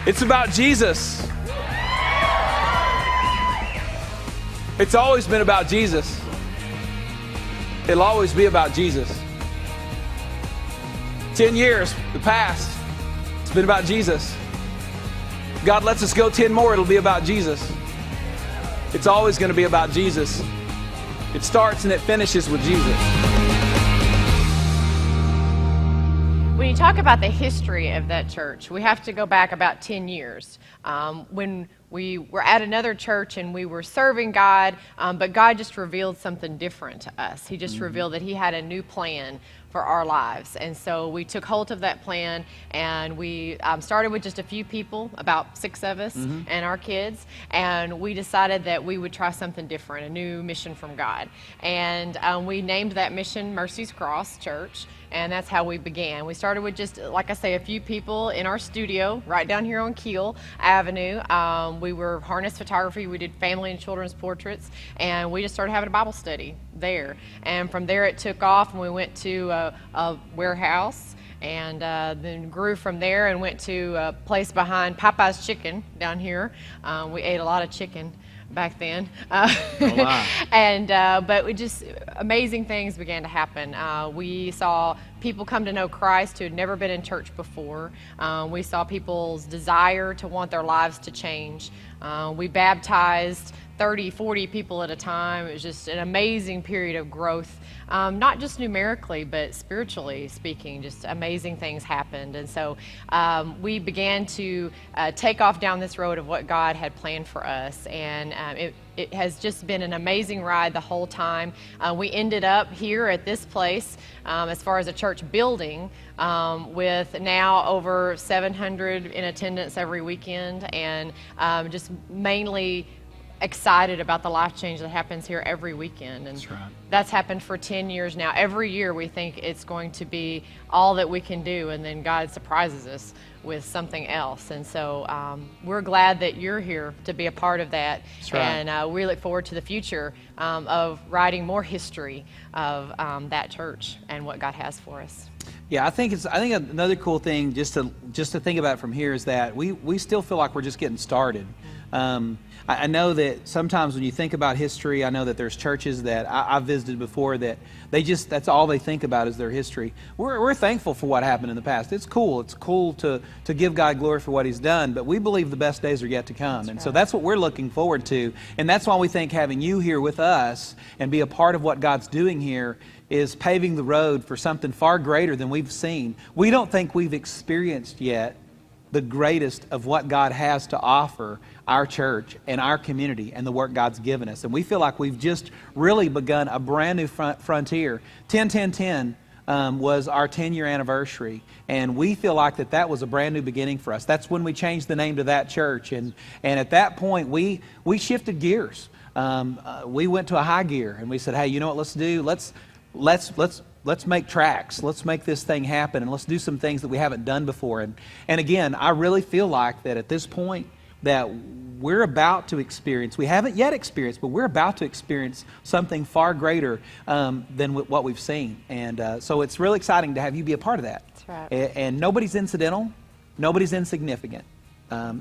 It's about Jesus. It's always been about Jesus. It'll always be about Jesus. 10 years, the past, it's been about Jesus. God lets us go 10 more, it'll be about Jesus. It's always going to be about Jesus. It starts and it finishes with Jesus. When you talk about the history of that church, we have to go back about 10 years. When we were at another church and we were serving God, but God just revealed something different to us. He just revealed that He had a new plan for our lives. And so we took hold of that plan, and we started with just a few people, about 6 of us and our kids, and we decided that we would try something different, a new mission from God. And we named that mission Mercy's Cross Church, and that's how we began. We started with just, like I say, a few people in our studio right down here on Keel Avenue. We were harness photography, we did family and children's portraits, and we just started having a Bible study there. And from there it took off, and we went to a warehouse, and then grew from there and went to a place behind Popeye's Chicken down here. We ate a lot of chicken back then. But we just, amazing things began to happen. We saw people come to know Christ who had never been in church before. We saw people's desire to want their lives to change. We baptized 30, 40 people at a time. It was just an amazing period of growth, not just numerically, but spiritually speaking. Just amazing things happened. And so we began to take off down this road of what God had planned for us. And it has just been an amazing ride the whole time. We ended up here at this place, as far as a church building, with now over 700 in attendance every weekend, and just mainly excited about the life change that happens here every weekend. And that's happened for 10 years now. Every year we think it's going to be all that we can do, and then God surprises us with something else. And so we're glad that you're here to be a part of that. And we look forward to the future of writing more history of that church and what God has for us. Yeah, I think another cool thing just to think about from here is that we still feel like we're just getting started. I know that sometimes when you think about history, I know that there's churches that I've visited before that that's all they think about is their history. We're thankful for what happened in the past. It's cool. It's cool to give God glory for what He's done, but we believe the best days are yet to come. So that's what we're looking forward to. And that's why we think having you here with us and be a part of what God's doing here is paving the road for something far greater than we've seen. We don't think we've experienced yet the greatest of what God has to offer our church and our community and the work God's given us. And we feel like we've just really begun a brand new frontier. 10-10-10 was our 10-year anniversary, and we feel like that was a brand new beginning for us. That's when we changed the name to ThatChurch, and at that point we shifted gears. We went to a high gear, and we said, hey, you know what let's do? Let's make tracks. Let's make this thing happen, and let's do some things that we haven't done before. And again, I really feel like that at this point that we're about to experience, we haven't yet experienced, but we're about to experience something far greater than what we've seen. And so it's really exciting to have you be a part of that. That's right. And nobody's incidental, nobody's insignificant.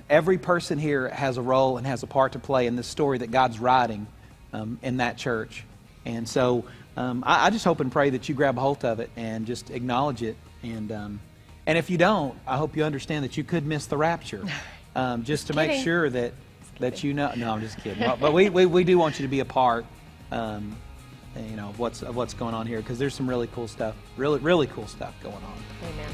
Every person here has a role and has a part to play in this story that God's writing in that church. And so I just hope and pray that you grab a hold of it and just acknowledge it. And if you don't, I hope you understand that you could miss the rapture. Just to make sure that you know. No, I'm just kidding. But we do want you to be a part, of what's going on here, because there's some really cool stuff, really cool stuff going on. Amen.